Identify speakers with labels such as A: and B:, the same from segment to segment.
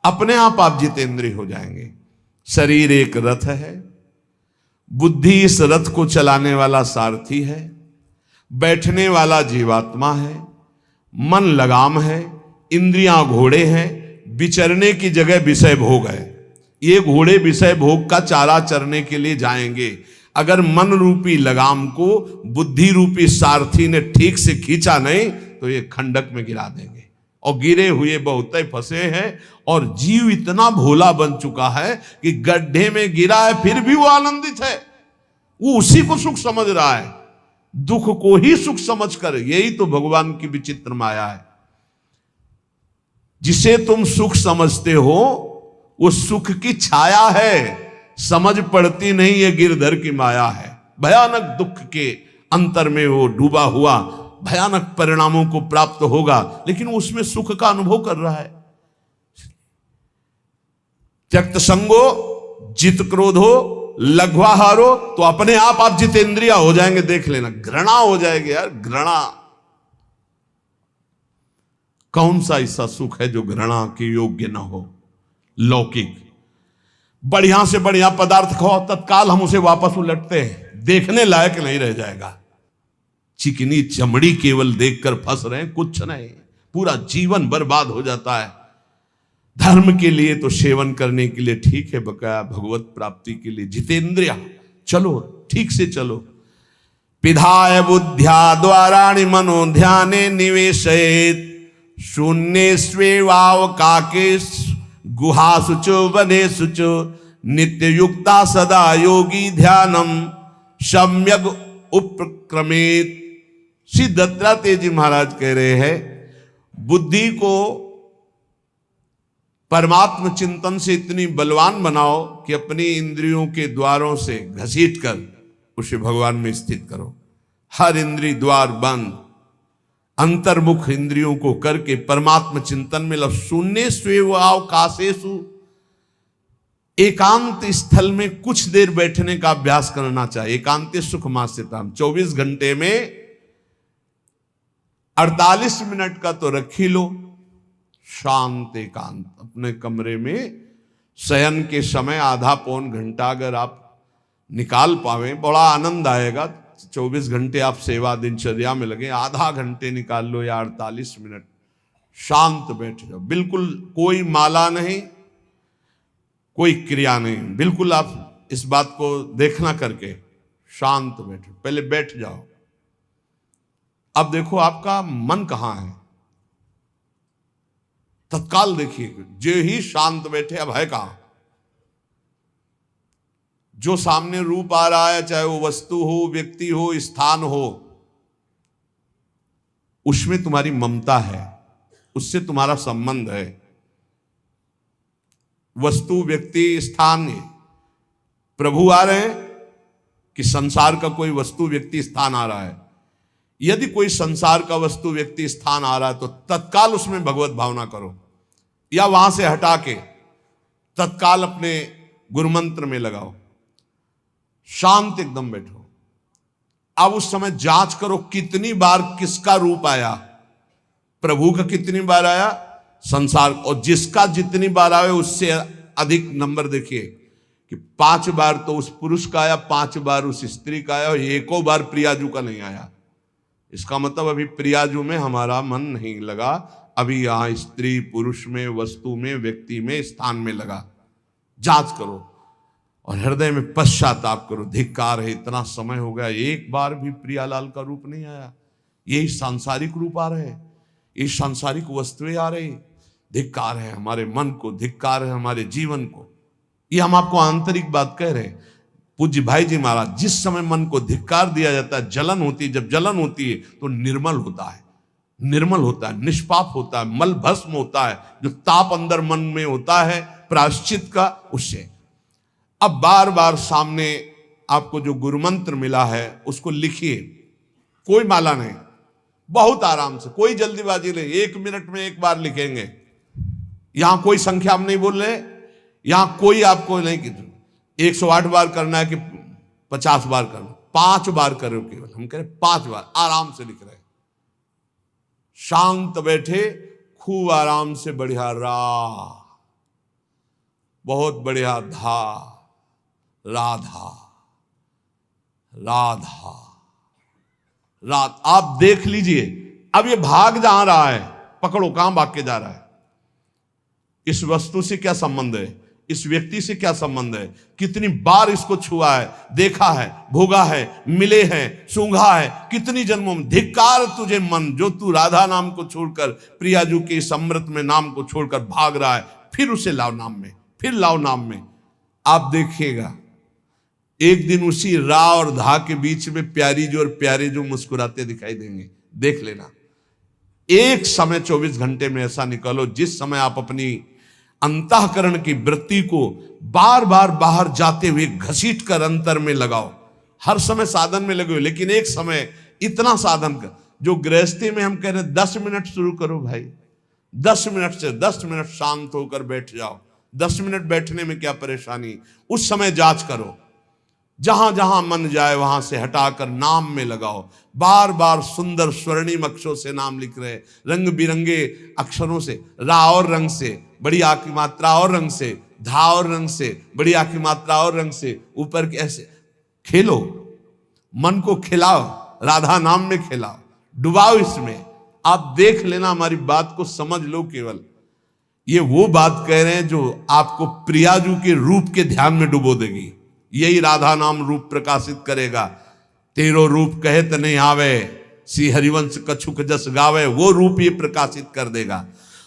A: अपने आप जितेंद्रिय हो जाएंगे। शरीर एक रथ है, बुद्धि इस रथ को चलाने वाला सारथी है, बैठने वाला जीवात्मा है, मन लगाम है, इंद्रियां घोड़े हैं, विचरने की जगह विषय भोग है। ये घोड़े विषय भोग का चारा चरने के लिए जाएंगे। अगर मन रूपी लगाम को बुद्धि रूपी सारथी ने ठीक से खींचा नहीं तो ये खंडक में गिरा देंगे। और गिरे हुए बहुत फंसे हैं, और जीव इतना भोला बन चुका है कि गड्ढे में गिरा है फिर भी वो आनंदित है। वो उसी को सुख समझ रहा है, दुख को ही सुख समझकर। यही तो भगवान की विचित्र माया है। जिसे तुम सुख समझते हो वो सुख की छाया है, समझ पड़ती नहीं ये गिरधर की माया है। भयानक दुख के अंतर में वो डूबा हुआ भयानक परिणामों को प्राप्त होगा, लेकिन उसमें सुख का अनुभव कर रहा है। त्यक्त संगो जित क्रोधो लघ्वाहारो, तो अपने आप जितेंद्रिया हो जाएंगे। देख लेना, घृणा हो जाएगी यार, घृणा। कौन सा ऐसा सुख है जो घृणा के योग्य ना हो? लौकिक बढ़िया से बढ़िया पदार्थ खाओ, तत्काल हम उसे वापस उलटते हैं, देखने लायक नहीं रह जाएगा। चिकनी चमड़ी केवल देखकर फंस रहे हैं, कुछ नहीं, पूरा जीवन बर्बाद हो जाता है। धर्म के लिए तो सेवन करने के लिए ठीक है, बकाया भगवत प्राप्ति के लिए जितेंद्रिया चलो, ठीक से चलो। पिधाय बुद्ध्या द्वाराणि मनो ध्याने निवेशयेत्, शून्य स्वेवावकाके गुहासु च वनेषु च, नित्य युक्ता सदा योगी ध्यानम सम्यक उपक्रमेत। श्री दत्तात्रेय जी महाराज कह रहे हैं, बुद्धि को परमात्म चिंतन से इतनी बलवान बनाओ कि अपनी इंद्रियों के द्वारों से घसीट कर उसे भगवान में स्थित करो। हर इंद्रिय द्वार बंद, अंतर्मुख इंद्रियों को करके परमात्म चिंतन में लग। शून्य स्वेवावकाशेषु, एकांत स्थल में कुछ देर बैठने का अभ्यास करना चाहिए। एकांत सुख मास्यताम, 24 घंटे में 48 मिनट का तो रख ही लो शांत एकांत। अपने कमरे में शयन के समय आधा पौन घंटा अगर आप निकाल पावे, बड़ा आनंद आएगा। 24 घंटे आप सेवा दिनचर्या में लगे, आधा घंटे निकाल लो या 48 मिनट शांत बैठ जाओ। बिल्कुल कोई माला नहीं, कोई क्रिया नहीं, बिल्कुल आप इस बात को देखना करके शांत बैठो। पहले बैठ जाओ। अब देखो आपका मन कहां है, तत्काल देखिए। जो ही शांत बैठे, अब है कहां? जो सामने रूप आ रहा है, चाहे वो वस्तु हो, व्यक्ति हो, स्थान हो, उसमें तुम्हारी ममता है, उससे तुम्हारा संबंध है। वस्तु, व्यक्ति, स्थान, प्रभु आ रहे हैं कि संसार का कोई वस्तु, व्यक्ति, स्थान आ रहा है? यदि कोई संसार का वस्तु, व्यक्ति, स्थान आ रहा है तो तत्काल उसमें भगवत भावना करो, या वहां से हटा के तत्काल अपने गुरुमंत्र में लगाओ। शांत एकदम बैठो। अब उस समय जांच करो कितनी बार किसका रूप आया। प्रभु का कितनी बार आया, संसार, और जिसका जितनी बार आए उससे अधिक नंबर देखिए कि 5 बार तो उस पुरुष का आया, 5 बार उस स्त्री का आया, और एको बार प्रियाजू का नहीं आया। इसका मतलब अभी प्रियाजू में हमारा मन नहीं लगा, अभी यहां स्त्री पुरुष में, वस्तु में, व्यक्ति में, स्थान में लगा। जांच करो और हृदय में पश्चाताप करो। धिक्कार है, इतना समय हो गया, एक बार भी प्रियालाल का रूप नहीं आया। यही सांसारिक रूप आ रहे, ये सांसारिक वस्तुएं आ रही। धिक्कार है हमारे मन को, धिक्कार है हमारे जीवन को। ये हम आपको आंतरिक बात कह रहे हैं। पूज्य भाई जी महाराज, जिस समय मन को धिक्कार दिया जाता है, जलन होती है। जब जलन होती है तो निर्मल होता है, निर्मल होता है, निष्पाप होता है, मल भस्म होता है। जो ताप अंदर मन में होता है प्रायश्चित का, उससे। अब बार बार सामने आपको जो गुरुमंत्र मिला है उसको लिखिए। कोई माला नहीं, बहुत आराम से, कोई जल्दीबाजी नहीं। 1 मिनट में एक बार लिखेंगे। यहां कोई संख्या हम नहीं बोल रहे, यहां कोई आपको नहीं कि 108 बार करना है कि 50 बार करना, 5 बार करो केवल। हम कह रहे 5 बार आराम से लिख रहे हैं। शांत बैठे, खूब आराम से बढ़िया रा बहुत बढ़िया, धा, राधा, राधा, रात। आप देख लीजिए, अब ये भाग जहां रहा है, पकड़ो, कहां भाग के जा रहा है? इस वस्तु से क्या संबंध है? इस व्यक्ति से क्या संबंध है? कितनी बार इसको छुआ है, देखा है, भोगा है, मिले हैं, सूंघा है, कितनी जन्मों में। धिक्कार तुझे मन, जो तू राधा नाम को छोड़कर, प्रियाजू के इस अमृत में नाम को छोड़कर भाग रहा है। फिर उसे लाओ नाम में, फिर लाओ नाम में। आप देखिएगा, एक दिन उसी रा और धा के बीच में प्यारी जो और प्यारे जो मुस्कुराते दिखाई देंगे। देख लेना, एक समय 24 घंटे में ऐसा निकालो जिस समय आप अपनी अंतःकरण की वृत्ति को बार बार बाहर जाते हुए घसीट कर अंतर में लगाओ। हर समय साधन में लगे हो, लेकिन एक समय इतना साधन कर, जो गृहस्थी में हम कह रहे हैं 10 मिनट शुरू करो भाई, 10 मिनट से 10 मिनट शांत होकर बैठ जाओ। 10 मिनट बैठने में क्या परेशानी? उस समय जांच करो, जहां जहां मन जाए वहां से हटाकर नाम में लगाओ। बार बार सुंदर स्वर्णिम अक्षरों से नाम लिख रहे, रंग बिरंगे अक्षरों से, रा और रंग से, बड़ी आ की मात्रा और रंग से, धा और रंग से, बड़ी आ की मात्रा और रंग से, ऊपर के ऐसे खेलो, मन को खिलाओ, राधा नाम में खिलाओ, डुबाओ इसमें। आप देख लेना, हमारी बात को समझ लो। केवल ये वो बात कह रहे हैं जो आपको प्रियाजू के रूप के ध्यान में डुबो देगी। यही राधा नाम रूप प्रकाशित करेगा। तेरो रूप कहत नहीं आवे, सी हरिवंश कछुक जस गावे, वो रूप ये प्रकाशित कर देगा।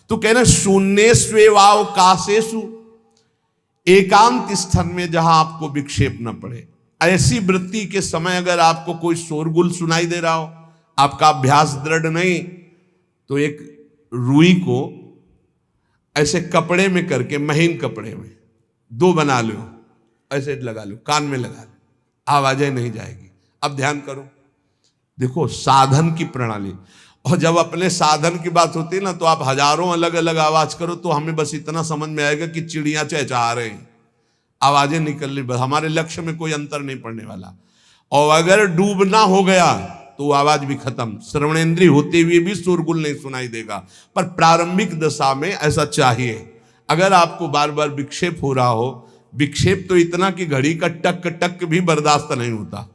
A: तो कह रहे शून्य स्वेवाव काशेषु, एकांत स्थान में जहां आपको विक्षेप न पड़े। ऐसी वृत्ति के समय अगर आपको कोई शोरगुल सुनाई दे रहा हो, आपका अभ्यास दृढ़ नहीं, तो एक रुई को ऐसे कपड़े में करके, महीन कपड़े में 2 बना लो, ऐसे लगा लो, कान में लगा लो, आवाजें नहीं जाएगी। अब ध्यान करो, देखो साधन की प्रणाली। और जब अपने साधन की बात होती है ना, तो आप हजारों अलग अलग आवाज करो तो हमें बस इतना समझ में आएगा कि चिड़िया चहचहा रहे हैं, आवाजें निकल रही, बस हमारे लक्ष्य में कोई अंतर नहीं पड़ने वाला। और अगर डूबना हो गया तो आवाज भी खत्म, श्रवणेंद्रिय होते हुए भी शोरगुल नहीं सुनाई देगा। पर प्रारंभिक दशा में ऐसा चाहिए। अगर आपको बार बार विक्षेप हो रहा हो, विक्षेप तो इतना कि घड़ी का टक टक भी बर्दाश्त नहीं होता।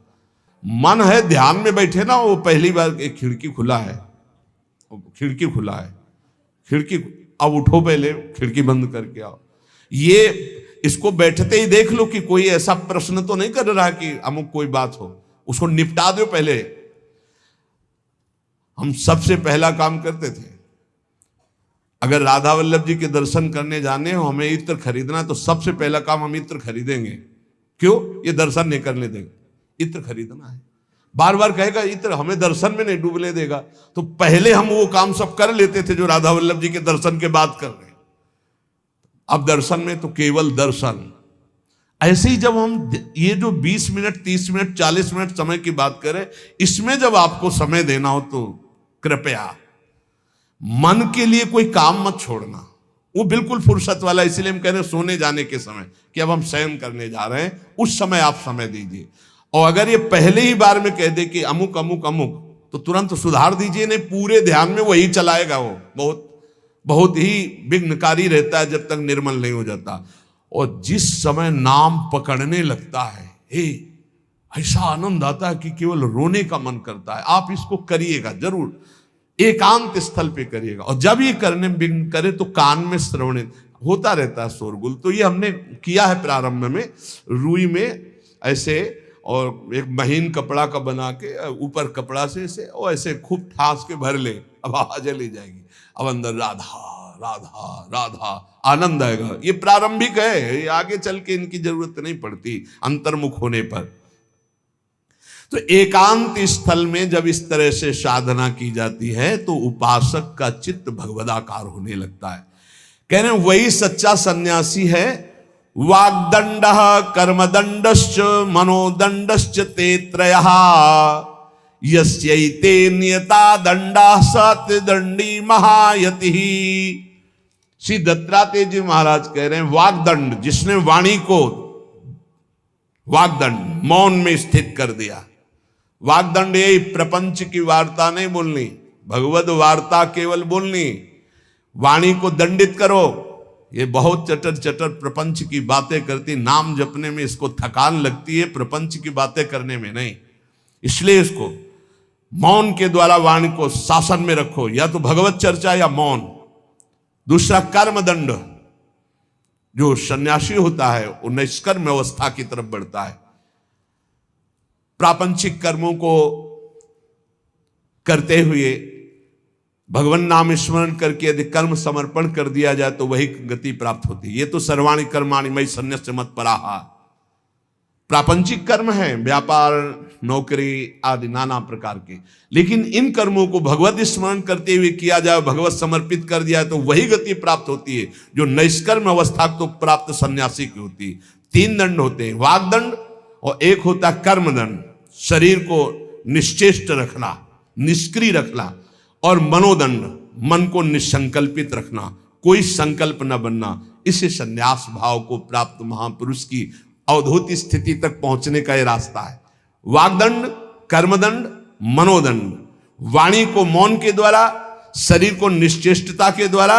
A: मन है ध्यान में बैठे ना, वो पहली बार एक खिड़की खुला है, खिड़की खुला है, खिड़की, अब उठो, पहले खिड़की बंद करके आओ। ये इसको बैठते ही देख लो कि कोई ऐसा प्रश्न तो नहीं कर रहा कि अमुक कोई बात हो, उसको निपटा दो पहले। हम सबसे पहला काम करते थे, अगर राधा वल्लभ जी के दर्शन करने जाने हो, हमें इत्र खरीदना है, तो सबसे पहला काम हम इत्र खरीदेंगे। क्यों? ये दर्शन नहीं करने देंगे, इत्र खरीदना है। बार बार कहेगा इत्र हमें दर्शन में नहीं डूबने देगा, तो पहले हम वो काम सब कर लेते थे जो राधा वल्लभ जी के दर्शन के बाद कर रहे हैं। अब दर्शन में तो केवल दर्शन। ऐसे ही जब हम ये जो 20 मिनट, 30 मिनट, 40 मिनट समय की बात करें, इसमें जब आपको समय देना हो तो कृपया मन के लिए कोई काम मत छोड़ना, वो बिल्कुल फुर्सत वाला। इसलिए हम कह रहे हैं सोने जाने के समय कि अब हम शयन करने जा रहे हैं, उस समय आप समय दीजिए। और अगर ये पहले ही बार में कह दे कि अमुक अमुक अमुक, तो तुरंत सुधार दीजिए, नहीं पूरे ध्यान में वही चलाएगा। वो बहुत बहुत ही विघ्नकारी रहता है जब तक निर्मल नहीं हो जाता। और जिस समय नाम पकड़ने लगता है, ऐसा आनंद आता है कि केवल रोने का मन करता है। आप इसको करिएगा जरूर, एकांत स्थल पे करिएगा। और जब ये करने विघ्न करे तो कान में श्रवण होता रहता है, शोरगुल। तो ये हमने किया है प्रारंभ में, रुई में ऐसे, और एक महीन कपड़ा का बना के ऊपर कपड़ा से ऐसे, और ऐसे खूब ठास के भर ले, अब आवाज ले जाएगी। अब अंदर राधा राधा राधा आनंद आएगा। ये प्रारंभिक है, ये आगे चल के इनकी जरूरत नहीं पड़ती अंतर्मुख होने पर। तो एकांत स्थल में जब इस तरह से साधना की जाती है तो उपासक का चित्त भगवदाकार होने लगता है। कह रहे हैं वही सच्चा सन्यासी है। वाग्दंड कर्मदंडश्च मनोदंडश्च ते त्रयः यस्यैते नियता दंडा सत्यदंडी महायति। श्री दत्तात्रेय जी महाराज कह रहे हैं वाग्दंड, जिसने वाणी को वाग्दंड मौन में स्थित कर दिया। वाग्दंड यही प्रपंच की वार्ता नहीं बोलनी, भगवद वार्ता केवल बोलनी। वाणी को दंडित करो, ये बहुत चटर चटर प्रपंच की बातें करती, नाम जपने में इसको थकान लगती है, प्रपंच की बातें करने में नहीं। इसलिए इसको मौन के द्वारा वाणी को शासन में रखो, या तो भगवत चर्चा या मौन। दूसरा कर्मदंड, जो सन्यासी होता है वो निष्कर्म अवस्था की तरफ बढ़ता है। प्रापंचिक कर्मों को करते हुए भगवान नाम स्मरण करके यदि कर्म समर्पण कर दिया जाए तो वही गति प्राप्त होती है। ये तो सर्वाणि कर्माणि मयि सन्न्यस्य मत्पराः। प्रापंचिक कर्म है, व्यापार, नौकरी आदि नाना प्रकार के, लेकिन इन कर्मों को भगवत स्मरण करते हुए किया जाए, भगवत समर्पित कर दिया तो वही गति प्राप्त होती है जो निष्कर्म अवस्था को प्राप्त सन्यासी की होती है। 3 दंड होते हैं, वागदंड और एक होता है कर्मदंड, शरीर को निश्चेष्ट रखना, निष्क्रिय रखना, और मनोदंड, मन को निसंकल्पित रखना, कोई संकल्प न बनना। इसे संन्यास भाव को प्राप्त महापुरुष की अवधूत स्थिति तक पहुंचने का यह रास्ता है। वागदंड, कर्मदंड, मनोदंड, वाणी को मौन के द्वारा, शरीर को निश्चेष्टता के द्वारा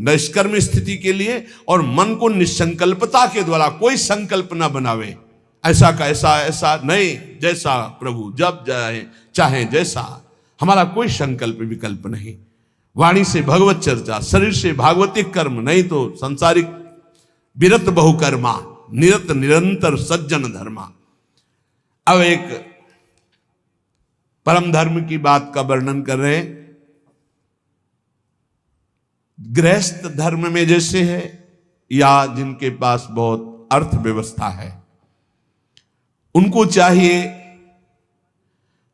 A: निष्कर्म स्थिति के लिए, और मन को निसंकल्पता के द्वारा, कोई संकल्प न बनावे, ऐसा का ऐसा, ऐसा नहीं, जैसा प्रभु जब चाहे जैसा, हमारा कोई संकल्प विकल्प नहीं। वाणी से भगवत चर्चा, शरीर से भागवतिक कर्म, नहीं तो सांसारिक विरत बहुकर्मा, निरत निरंतर सज्जन धर्मा। अब एक परम धर्म की बात का वर्णन कर रहे हैं। गृहस्थ धर्म में जैसे है, या जिनके पास बहुत अर्थव्यवस्था है, उनको चाहिए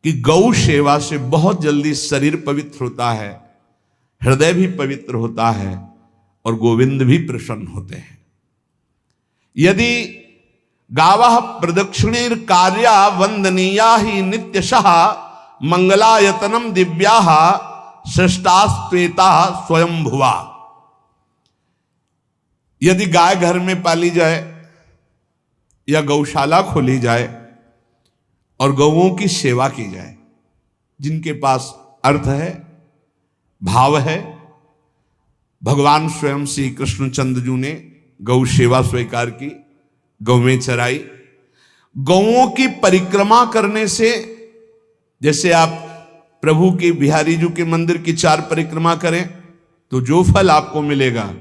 A: कि गौ सेवा से बहुत जल्दी शरीर पवित्र होता है, हृदय भी पवित्र होता है, और गोविंद भी प्रसन्न होते हैं। यदि गावः प्रदक्षिणीर कार्या वंदनीया ही नित्यशः मंगलायतनम दिव्याः श्रेष्ठास्त्वेता स्वयंभुवा। यदि गाय घर में पाली जाए या गौशाला खोली जाए और गौओं की सेवा की जाए, जिनके पास अर्थ है, भाव है, भगवान स्वयं श्री कृष्णचंद्र जी ने गौ सेवा स्वीकार की, गौवें चराई। गौओं की परिक्रमा करने से, जैसे आप प्रभु के बिहारी जी के मंदिर की 4 परिक्रमा करें तो जो फल आपको मिलेगा,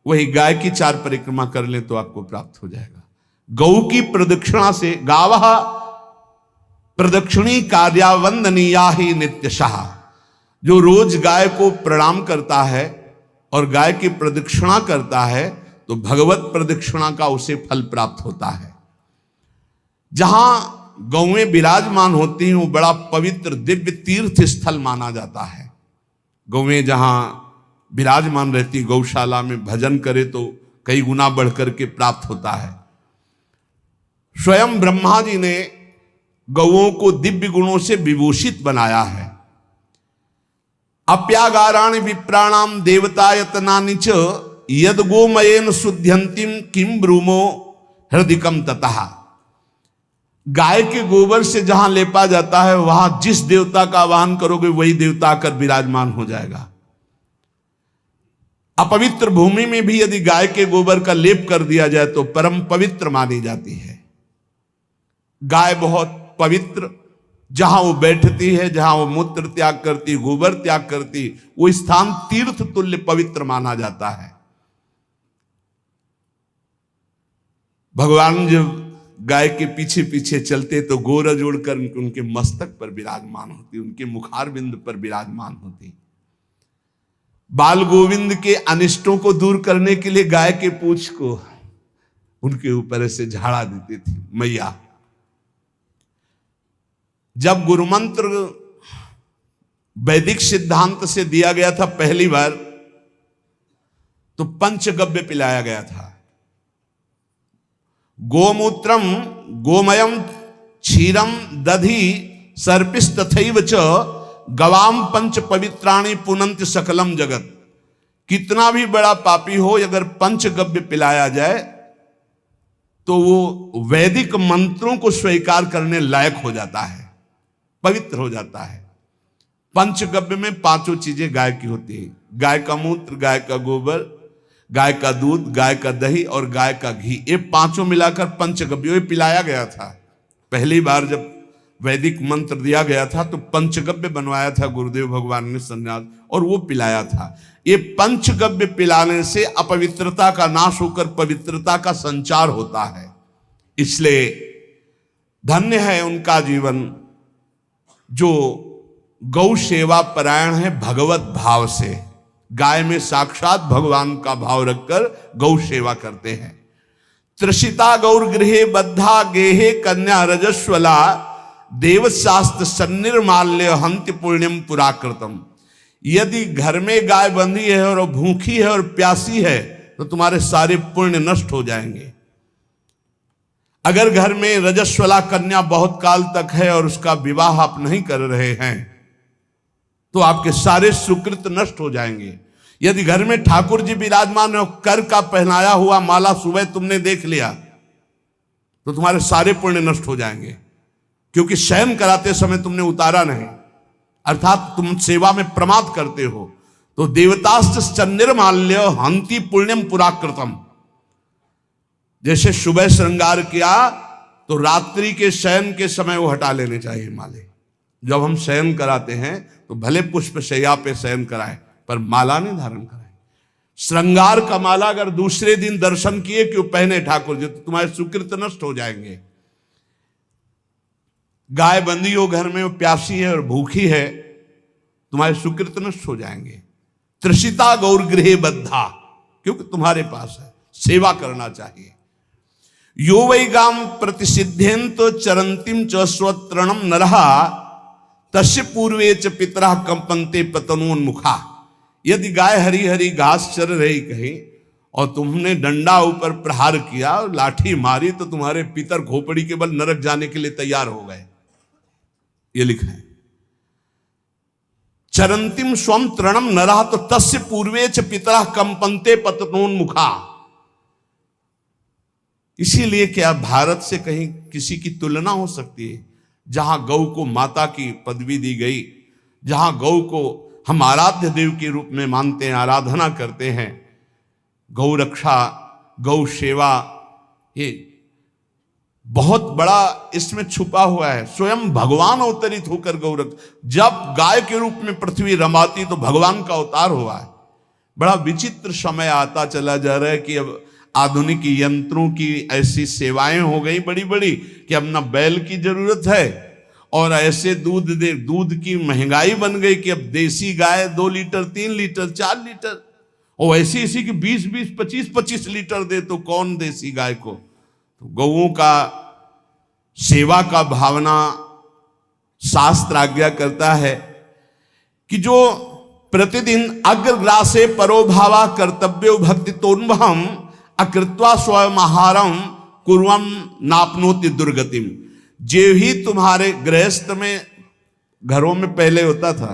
A: वही गाय की 4 परिक्रमा कर लें तो आपको प्राप्त हो जाएगा। गौ की प्रदक्षिणा से, गावः प्रदक्षिणी कार्या वंदनीया ही नित्यशः, जो रोज गाय को प्रणाम करता है और गाय की प्रदक्षिणा करता है तो भगवत प्रदक्षिणा का उसे फल प्राप्त होता है। जहां गौएं विराजमान होती हैं वो बड़ा पवित्र दिव्य तीर्थ स्थल माना जाता है। गौएं जहां विराजमान रहती, गौशाला में भजन करे तो कई गुना बढ़कर के प्राप्त होता है। स्वयं ब्रह्मा जी ने गौओं को दिव्य गुणों से विभूषित बनाया है। अप्यागाराणि विप्राणाम देवतायतनानि च यद गोमयेन शुद्ध्यंतिम किम ब्रूमो हृदिकम ततः। गाय के गोबर से जहां लेपा जाता है, वहां जिस देवता का आवाहन करोगे वही देवता आकर विराजमान हो जाएगा। अपवित्र भूमि में भी यदि गाय के गोबर का लेप कर दिया जाए तो परम पवित्र मानी जाती है। गाय बहुत पवित्र, जहां वो बैठती है, जहां वो मूत्र त्याग करती, गोबर त्याग करती, वो स्थान तीर्थ तुल्य पवित्र माना जाता है। भगवान जब गाय के पीछे पीछे चलते तो गोरज उड़कर उनके मस्तक पर विराजमान होती, उनके मुखार बिंद पर विराजमान होती। बाल गोविंद के अनिष्टों को दूर करने के लिए गाय के पूंछ को उनके ऊपर से झाड़ा देती थी मैया। जब गुरुमंत्र वैदिक सिद्धांत से दिया गया था पहली बार, तो पंचगव्य पिलाया गया था। गोमूत्रम गोमयम क्षीरम दधि सर्पिस्तथैव च गवाम पंच पवित्राणि पुनंत सकलम जगत। कितना भी बड़ा पापी हो, अगर पंचगव्य पिलाया जाए तो वो वैदिक मंत्रों को स्वीकार करने लायक हो जाता है, पवित्र हो जाता है। पंचगव्य में 5 चीजें गाय की होती है। गाय का मूत्र, गाय का गोबर, गाय का दूध, गाय का दही और गाय का घी, ये पांचों मिलाकर पंचगव्य पिलाया गया था। पहली बार जब वैदिक मंत्र दिया गया था तो पंचगव्य बनवाया था गुरुदेव भगवान ने सन्यास, और वो पिलाया था। ये पंचगव्य पिलाने से अपवित्रता का नाश होकर पवित्रता का संचार होता है। इसलिए धन्य है उनका जीवन जो गौ सेवा परायण है भगवत भाव से। गाय में साक्षात भगवान का भाव रखकर गौ सेवा करते हैं। त्रिषिता गौर गृहे बद्धा गेहे कन्या रजस्वला देवशास्त्र सन्निर्माल्य हंति पुण्यम पुराकृतम। यदि घर में गाय बंधी है और भूखी है और प्यासी है तो तुम्हारे सारे पुण्य नष्ट हो जाएंगे। अगर घर में रजस्वला कन्या बहुत काल तक है और उसका विवाह आप नहीं कर रहे हैं तो आपके सारे सुकृत नष्ट हो जाएंगे। यदि घर में ठाकुर जी विराजमान है, कर का पहनाया हुआ माला सुबह तुमने देख लिया तो तुम्हारे सारे पुण्य नष्ट हो जाएंगे, क्योंकि शयन कराते समय तुमने उतारा नहीं, अर्थात तुम सेवा में प्रमाद करते हो। तो देवतास्त्र सन्निर्माल्य हंति पुण्यम पुराकृतम। जैसे सुबह श्रृंगार किया तो रात्रि के शयन के समय वो हटा लेने चाहिए माले। जब हम शयन कराते हैं तो भले पुष्प शैया पे शयन कराएं पर माला नहीं धारण कराएं। श्रृंगार का माला अगर दूसरे दिन दर्शन किए क्यों पहने ठाकुर जी, तो तुम्हारे सुकृत नष्ट हो जाएंगे। गाय बंदी हो घर में, वो प्यासी है और भूखी है, तुम्हारे सुकृत नष्ट हो जाएंगे। त्रिषिता गौर गृहे बद्धा, क्योंकि तुम्हारे पास है, सेवा करना चाहिए। यो वै गाम प्रतिसिद्धेन्तो चरंतिम च स्वतरणम नरहा तस्य पूर्वे च पितरा कंपन्ते पतनोन्मुखा। यदि गाय हरी हरी घास चर रही कहीं और तुमने डंडा ऊपर प्रहार किया और लाठी मारी तो तुम्हारे पितर खोपड़ी के बल नरक जाने के लिए तैयार हो गए। ये लिखा है चरंतिम स्वम तृणम नरहा तो तस्य पूर्वे च पितरा कंपन्ते पतनोन्मुखा। इसीलिए क्या भारत से कहीं किसी की तुलना हो सकती है जहां गौ को माता की पदवी दी गई, जहां गौ को हम आराध्य देव के रूप में मानते हैं, आराधना करते हैं। गौ रक्षा, गौ सेवा, ये बहुत बड़ा इसमें छुपा हुआ है। स्वयं भगवान अवतरित होकर गौ जब गाय के रूप में पृथ्वी रमाती तो भगवान का अवतार हुआ है। बड़ा विचित्र समय आता चला जा रहा है कि अब आधुनिक यंत्रों की ऐसी सेवाएं हो गई बड़ी बड़ी कि अब ना बैल की जरूरत है और ऐसे दूध की महंगाई बन गई कि अब देसी गाय 2 लीटर 3 लीटर 4 लीटर और ऐसी ऐसी कि 20-20 25-25 लीटर दे तो कौन देसी गाय को। तो गौओं का सेवा का भावना शास्त्र आज्ञा करता है कि जो प्रतिदिन अग्रग्रासे परोभावा कर्तव्यो भक्ति तोन्वहम अकृत्वा स्वयं आहारम कुर्वम नापनोति दुर्गतिम। जे ही तुम्हारे गृहस्थ में घरों में पहले होता था,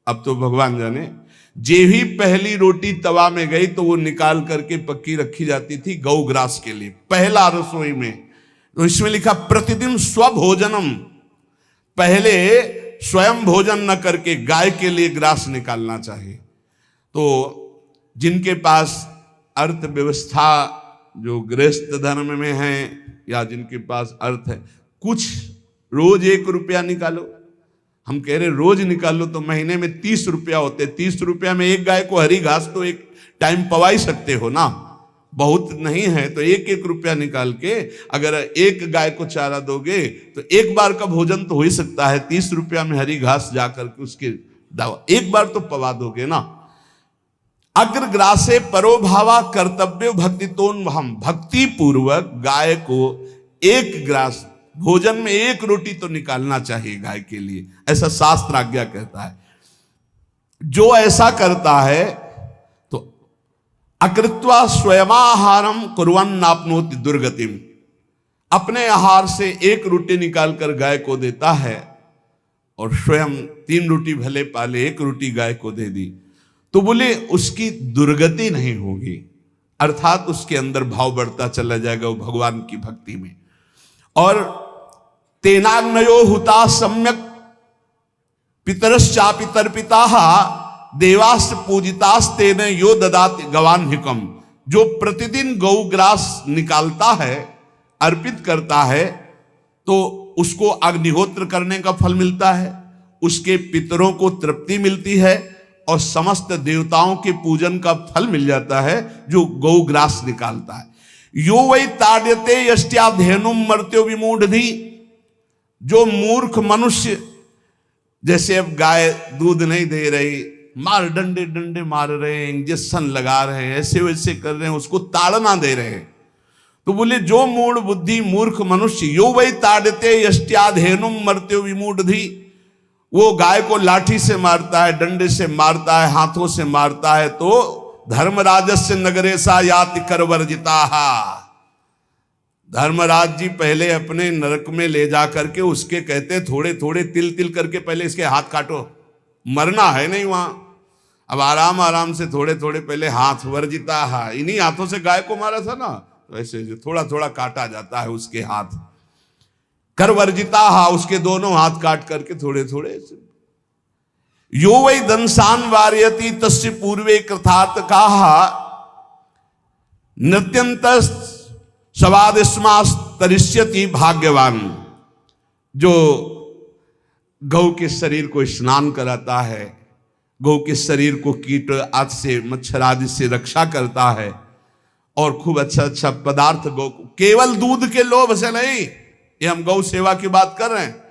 A: अब तो भगवान जाने, जे ही पहली रोटी तवा में गई तो वो निकाल करके पक्की रखी जाती थी गौग्रास के लिए, पहला रसोई में। तो इसमें लिखा प्रतिदिन स्वभोजनम, पहले स्वयं भोजन न करके गाय के लिए ग्रास निकालना चाहिए। तो जिनके पास अर्थव्यवस्था जो गृहस्थ धर्म में है या जिनके पास अर्थ है, कुछ रोज 1 रुपया निकालो। हम कह रहे रोज निकालो तो महीने में 30 रुपया होते। 30 रुपया में एक गाय को हरी घास तो एक टाइम पवा ही सकते हो ना, बहुत नहीं है तो 1-1 रुपया निकाल के अगर एक गाय को चारा दोगे तो एक बार का भोजन तो हो ही सकता है। 30 रुपया में हरी घास जाकर के उसके दावा एक बार तो पवा दोगे ना। अग्रग्रासे परोभावा कर्तव्य भक्ति तोन, हम भक्ति पूर्वक गाय को 1 ग्रास भोजन में 1 रोटी तो निकालना चाहिए गाय के लिए, ऐसा शास्त्र आज्ञा कहता है। जो ऐसा करता है तो अकृत्वा स्वयमाहारम कुर्वन् नाप्नोति दुर्गतिम, अपने आहार से 1 रोटी निकालकर गाय को देता है और स्वयं 3 रोटी भले पाले 1 रोटी गाय को दे दी तो बोले उसकी दुर्गति नहीं होगी, अर्थात उसके अंदर भाव बढ़ता चला जाएगा वो भगवान की भक्ति में। और तेनाग्नयो हुता सम्यक पितरश्चापि तर्पिताः देवास्त पूजितास्ते न यो ददात गवान्हिकम, जो प्रतिदिन गौग्रास निकालता है, अर्पित करता है, तो उसको अग्निहोत्र करने का फल मिलता है, उसके पितरों को तृप्ति मिलती है और समस्त देवताओं के पूजन का फल मिल जाता है जो गौग्रास निकालता है। यो वै ताड्यते यष्ट्याधेनुम मर्त्यो विमूढ़धि, जो मूर्ख मनुष्य, जैसे अब गाय दूध नहीं दे रही, मार डंडे डंडे मार रहे हैं, इंजेक्शन लगा रहे हैं, ऐसे वैसे कर रहे हैं, उसको ताड़ना दे रहे हैं, तो बोले जो मूढ़ बुद्धि मूर्ख मनुष्य, यो वै ताड्यते यष्ट्याधेनुम मर्त्यो विमूढ़धि, वो गाय को लाठी से मारता है, डंडे से मारता है, हाथों से मारता है, तो धर्मराजस्य नगरेशा याति करवर्जिताहा, धर्मराज जी पहले अपने नरक में ले जा करके उसके कहते थोड़े थोड़े तिल तिल करके पहले इसके हाथ काटो, मरना है नहीं वहां, अब आराम आराम से थोड़े थोड़े पहले हाथ वर्जिताहा, इन्हीं हाथों से गाय को मारा था ना, तो ऐसे थोड़ा थोड़ा काटा जाता है उसके हाथ, कर वर्जिताहा, उसके दोनों हाथ काट करके थोड़े थोड़े। यो वै दंसान वार्यति तस्य पूर्वे कृतार्थ काहा, नृत्यंत सवादिस्मास तरिष्यति भाग्यवान, जो गौ के शरीर को स्नान कराता है, गौ के शरीर को कीट आदि से मच्छर आदि से रक्षा करता है और खूब अच्छा अच्छा पदार्थ गौ, केवल दूध के लोभ से नहीं, ये हम गौ सेवा की बात कर रहे हैं,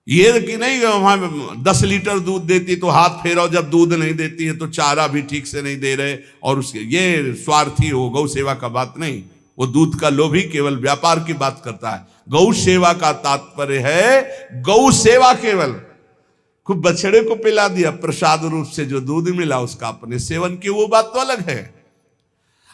A: ये कि नहीं वहां 10 लीटर दूध देती तो हाथ फेरो, जब दूध नहीं देती है तो चारा भी ठीक से नहीं दे रहे, और उसके ये स्वार्थी हो, गौ सेवा का बात नहीं, वो दूध का लोभी केवल व्यापार की बात करता है। गौ सेवा का तात्पर्य है गौ सेवा, केवल खूब बछड़े को पिला दिया प्रसाद रूप से, जो दूध मिला उसका अपने सेवन की, वो बात तो अलग है।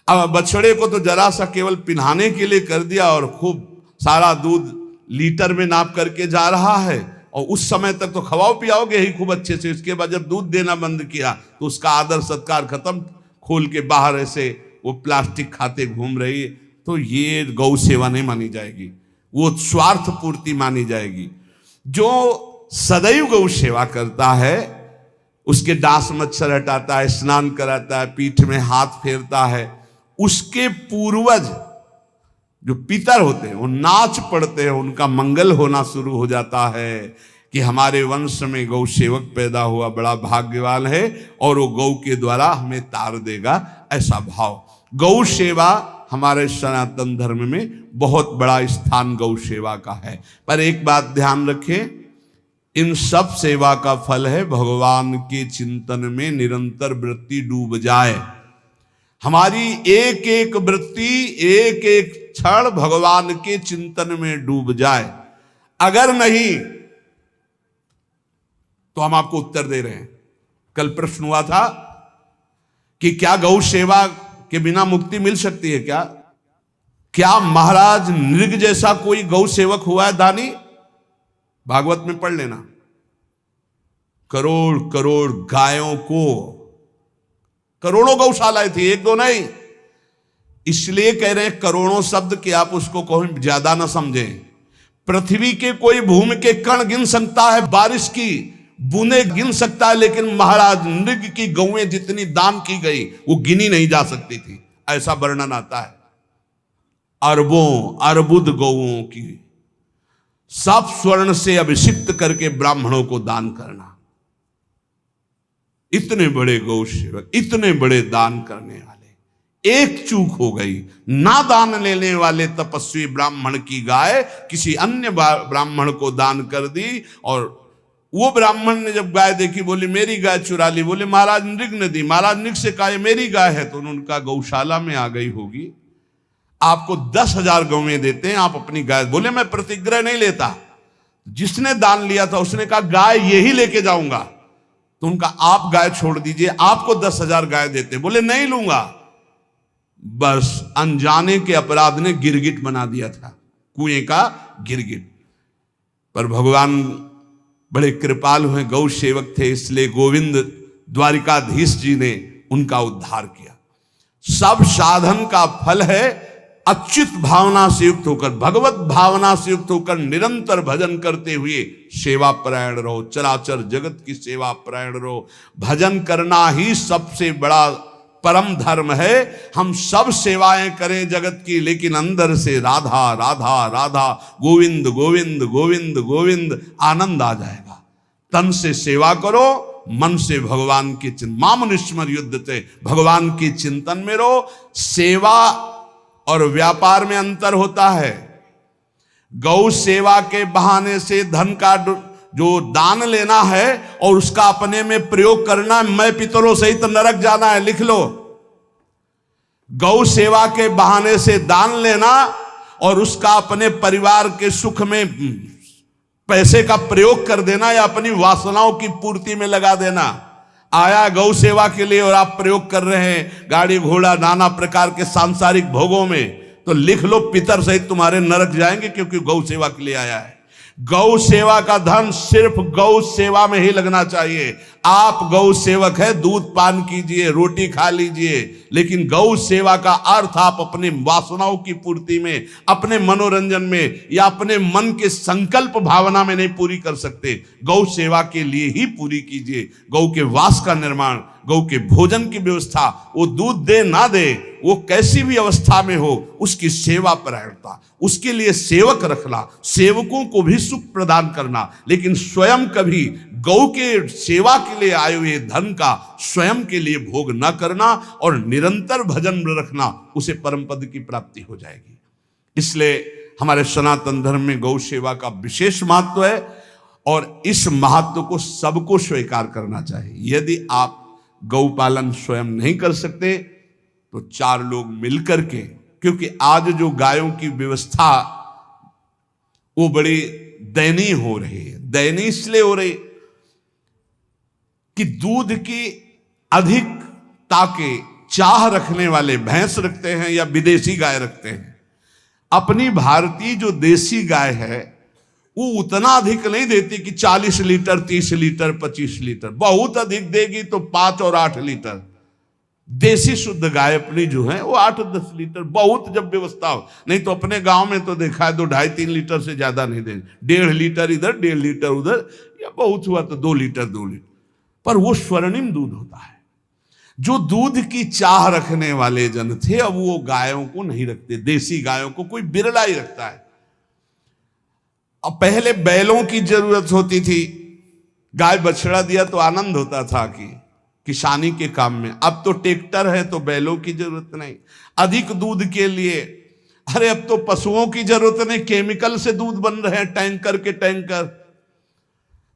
A: अब बछड़े को तो जरा सा केवल पिन्हाने के लिए कर दिया और खूब सारा दूध लीटर में नाप करके जा रहा है, और उस समय तक तो खवाओ पियाओगे ही खूब अच्छे से, इसके बाद जब दूध देना बंद किया तो उसका आदर सत्कार खत्म, खोल के बाहर ऐसे वो प्लास्टिक खाते घूम रही है, तो ये गौ सेवा नहीं मानी जाएगी, वो स्वार्थ पूर्ति मानी जाएगी। जो सदैव गौ सेवा करता है, उसके डांस मच्छर हटाता है, स्नान कराता है, पीठ में हाथ फेरता है, उसके पूर्वज जो पितर होते हैं वो नाच पड़ते हैं, उनका मंगल होना शुरू हो जाता है कि हमारे वंश में गौ सेवक पैदा हुआ, बड़ा भाग्यवान है और वो गौ के द्वारा हमें तार देगा, ऐसा भाव। गौ सेवा हमारे सनातन धर्म में बहुत बड़ा स्थान गौ सेवा का है। पर एक बात ध्यान रखें, इन सब सेवा का फल है भगवान के चिंतन में निरंतर वृत्ति डूब जाए, हमारी एक एक वृत्ति एक एक क्षण भगवान के चिंतन में डूब जाए। अगर नहीं तो हम आपको उत्तर दे रहे हैं। कल प्रश्न हुआ था कि क्या गौ सेवा के बिना मुक्ति मिल सकती है? क्या महाराज नृग जैसा कोई गौ सेवक हुआ है दानी? भागवत में पढ़ लेना, करोड़ करोड़ गायों को, करोड़ों गौशालाएं थी, एक दो नहीं, इसलिए कह रहे हैं करोड़ों शब्द कि आप उसको कहीं ज्यादा ना समझें। पृथ्वी के कोई भूमि के कण गिन सकता है, बारिश की बूंदे गिन सकता है, लेकिन महाराज नृग की गौएं जितनी दान की गई वो गिनी नहीं जा सकती थी, ऐसा वर्णन आता है। अरबों अर्बुद गौओं की सब स्वर्ण से अभिषिक्त करके ब्राह्मणों को दान करना, इतने बड़े गौ सेवक, इतने बड़े दान करने वाले, एक चूक हो गई, ना दान लेने वाले तपस्वी ब्राह्मण की गाय किसी अन्य ब्राह्मण को दान कर दी, और वो ब्राह्मण ने जब गाय देखी बोली मेरी गाय चुरा ली, बोले महाराज नृग ने दी। महाराज नृग से कहा मेरी गाय है, तो उनका गौशाला में आ गई होगी, आपको 10,000 गौवें देते हैं, आप अपनी गाय। बोले मैं प्रतिग्रह नहीं लेता, जिसने दान लिया था उसने कहा गाय यही लेके जाऊंगा, तो उनका आप गाय छोड़ दीजिए, आपको 10,000 गाय देते। बोले नहीं लूंगा। बस अनजाने के अपराध ने गिरगिट बना दिया था, कुएं का गिरगिट। पर भगवान बड़े कृपालु हैं, गौ सेवक थे, इसलिए गोविंद द्वारिकाधीश जी ने उनका उद्धार किया। सब साधन का फल है अच्युत भावना से युक्त होकर, भगवत भावना से युक्त होकर निरंतर भजन करते हुए सेवा परायण रहो, चराचर जगत की सेवा परायण रहो। भजन करना ही सबसे बड़ा परम धर्म है। हम सब सेवाएं करें जगत की, लेकिन अंदर से राधा राधा राधा, गोविंद गोविंद गोविंद गोविंद, आनंद आ जाएगा। तन से सेवा करो, मन से भगवान के चिंतन, मामुनिस्मर युद्धते, भगवान के चिंतन में रहो। सेवा और व्यापार में अंतर होता है। गौ सेवा के बहाने से धन का जो दान लेना है और उसका अपने में प्रयोग करना, मैं पितरों सहित नरक जाना है, लिख लो। गौ सेवा के बहाने से दान लेना और उसका अपने परिवार के सुख में पैसे का प्रयोग कर देना या अपनी वासनाओं की पूर्ति में लगा देना। आया गौ सेवा के लिए और आप प्रयोग कर रहे हैं गाड़ी घोड़ा नाना प्रकार के सांसारिक भोगों में, तो लिख लो पितर सहित तुम्हारे नरक जाएंगे, क्योंकि गौ सेवा के लिए आया है। गौ सेवा का धन सिर्फ गौ सेवा में ही लगना चाहिए। आप गौ सेवक है, दूध पान कीजिए, रोटी खा लीजिए, लेकिन गौ सेवा का अर्थ आप अपने वासनाओं की पूर्ति में, अपने मनोरंजन में या अपने मन के संकल्प भावना में नहीं पूरी कर सकते। गौ सेवा के लिए ही पूरी कीजिए। गौ के वास का निर्माण, गौ के भोजन की व्यवस्था, वो दूध दे ना दे, वो कैसी भी अवस्था में हो, उसकी सेवा परायणता, उसके लिए सेवक रखना, सेवकों को भी सुख प्रदान करना, लेकिन स्वयं कभी गौ के सेवा के लिए आए हुए धन का स्वयं के लिए भोग न करना और निरंतर भजन रखना, उसे परम पद की प्राप्ति हो जाएगी। इसलिए हमारे सनातन धर्म में गौ सेवा का विशेष महत्व है और इस महत्व को सबको स्वीकार करना चाहिए। यदि आप गौ पालन स्वयं नहीं कर सकते तो 4 लोग मिलकर के, क्योंकि आज जो गायों की व्यवस्था वो बड़ी दयनीय हो रही है। दयनीय इसलिए हो रही कि दूध की अधिकता के चाह रखने वाले भैंस रखते हैं या विदेशी गाय रखते हैं। अपनी भारतीय जो देसी गाय है वो उतना अधिक नहीं देती कि 40 लीटर 30 लीटर 25 लीटर, बहुत अधिक देगी तो 5 और 8 लीटर। देसी शुद्ध गाय अपनी जो है वो 8-10 लीटर, बहुत जब व्यवस्था हो। नहीं तो अपने गांव में तो देखा है 2-2.5-3 लीटर से ज्यादा नहीं देंगे, 1.5 लीटर इधर 1.5 लीटर उधर, या बहुत हुआ तो 2 लीटर 2 लीटर, पर वो स्वर्णिम दूध होता है। जो दूध की चाह रखने वाले जन थे अब वो गायों को नहीं रखते, देसी गायों को कोई बिरला ही रखता है। अब पहले बैलों की जरूरत होती थी, गाय बछड़ा दिया तो आनंद होता था कि किसानी के काम में। अब तो ट्रैक्टर है तो बैलों की जरूरत नहीं। अधिक दूध के लिए, अरे अब तो पशुओं की जरूरत नहीं, केमिकल से दूध बन रहे हैं, टैंकर के टैंकर।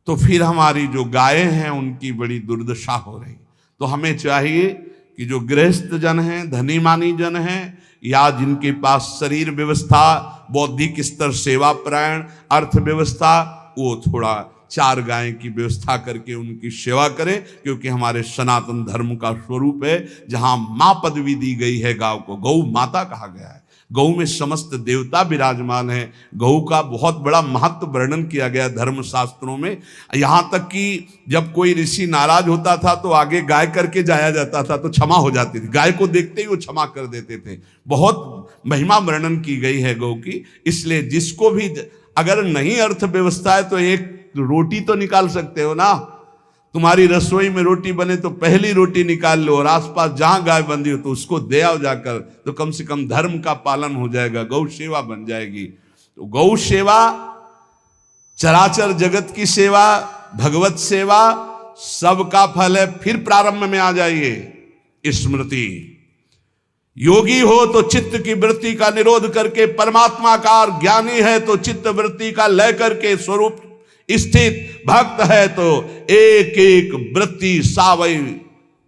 A: तो फिर हमारी जो गायें हैं उनकी बड़ी दुर्दशा हो रही। तो हमें चाहिए कि जो गृहस्थ जन हैं, धनी मानी जन हैं, या जिनके पास शरीर व्यवस्था, बौद्धिक स्तर सेवा परायण, अर्थव्यवस्था, वो थोड़ा 4 गाय की व्यवस्था करके उनकी सेवा करें, क्योंकि हमारे सनातन धर्म का स्वरूप है जहां मां पदवी दी गई है गांव को, गौ माता कहा गया है। गौ में समस्त देवता विराजमान है। गौ का बहुत बड़ा महत्व वर्णन किया गया धर्म शास्त्रों में। यहां तक कि जब कोई ऋषि नाराज होता था तो आगे गाय करके जाया जाता था तो क्षमा हो जाती थी, गाय को देखते ही वो क्षमा कर देते थे। बहुत महिमा वर्णन की गई है गौ की। इसलिए जिसको भी अगर नहीं अर्थव्यवस्था है तो एक रोटी तो निकाल सकते हो ना। तुम्हारी रसोई में रोटी बने तो पहली रोटी निकाल लो, और आसपास जहां गाय बंधी हो तो उसको दे आओ जाकर, तो कम से कम धर्म का पालन हो जाएगा, गौ सेवा बन जाएगी। तो गौ सेवा, चराचर जगत की सेवा, भगवत सेवा, सबका फल है। फिर प्रारंभ में आ जाइए स्मृति। योगी हो तो चित्त की वृत्ति का निरोध करके परमात्माकार, ज्ञानी है तो चित्त वृत्ति का लय करके स्वरूप स्थित, भक्त है तो एक एक वृत्ति सावई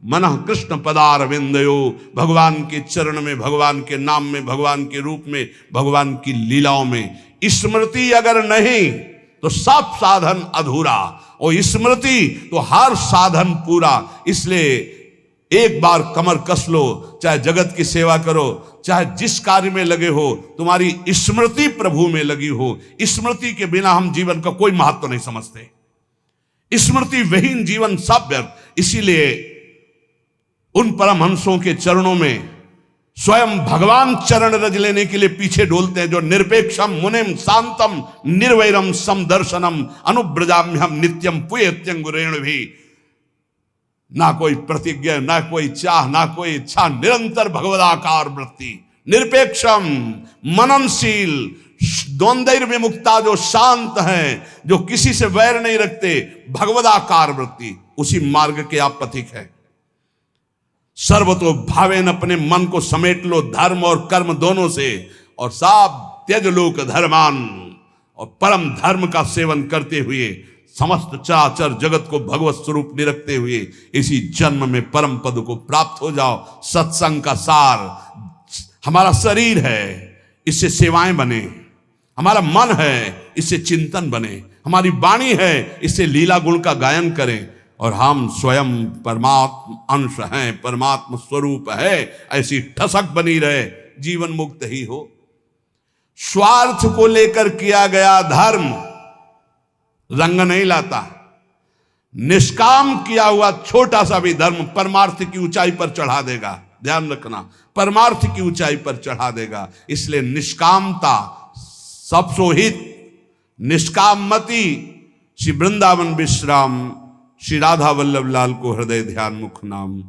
A: मनः कृष्ण पदार विंदयो। भगवान के चरण में, भगवान के नाम में, भगवान के रूप में, भगवान की लीलाओं में स्मृति अगर नहीं तो सब साधन अधूरा, और स्मृति तो हर साधन पूरा। इसलिए एक बार कमर कस लो, चाहे जगत की सेवा करो, चाहे जिस कार्य में लगे हो, तुम्हारी स्मृति प्रभु में लगी हो। स्मृति के बिना हम जीवन का कोई महत्व नहीं समझते। स्मृति विहीन जीवन सब व्यर्थ। इसीलिए उन परमहंसों के चरणों में स्वयं भगवान चरण रज लेने के लिए पीछे डोलते हैं, जो निरपेक्षम मुनिम शांतम निर्वैरम समदर्शनम अनुब्रजाम्यम नित्यम पुयत्यंगुरेण भी। ना कोई प्रतिज्ञा, ना कोई चाह, ना कोई इच्छा, निरंतर भगवदाकार वृत्ति, निरपेक्षम मननशील, द्वंद्व विमुक्ता, जो शांत हैं, जो किसी से वैर नहीं रखते, भगवदाकार वृत्ति, उसी मार्ग के आप पथिक हैं। सर्वतो भावेन, अपने मन को समेट लो धर्म और कर्म दोनों से, और साब त्यज लोक धर्मान, और परम धर्म का सेवन करते हुए समस्त चराचर जगत को भगवत स्वरूप निरखते हुए इसी जन्म में परम पद को प्राप्त हो जाओ। सत्संग का सार हमारा शरीर है, इससे सेवाएं बने, हमारा मन है, इससे चिंतन बने, हमारी वाणी है, इससे लीला गुण का गायन करें, और हम स्वयं परमात्म अंश हैं, परमात्म स्वरूप है, ऐसी ठसक बनी रहे, जीवन मुक्त ही हो। स्वार्थ को लेकर किया गया धर्म रंग नहीं लाता। निष्काम किया हुआ छोटा सा भी धर्म परमार्थ की ऊंचाई पर चढ़ा देगा। ध्यान रखना, परमार्थ की ऊंचाई पर चढ़ा देगा। इसलिए निष्कामता सब सोहित, निष्कामति। श्री वृंदावन विश्राम, श्री राधा वल्लभ लाल को हृदय ध्यान मुख नाम।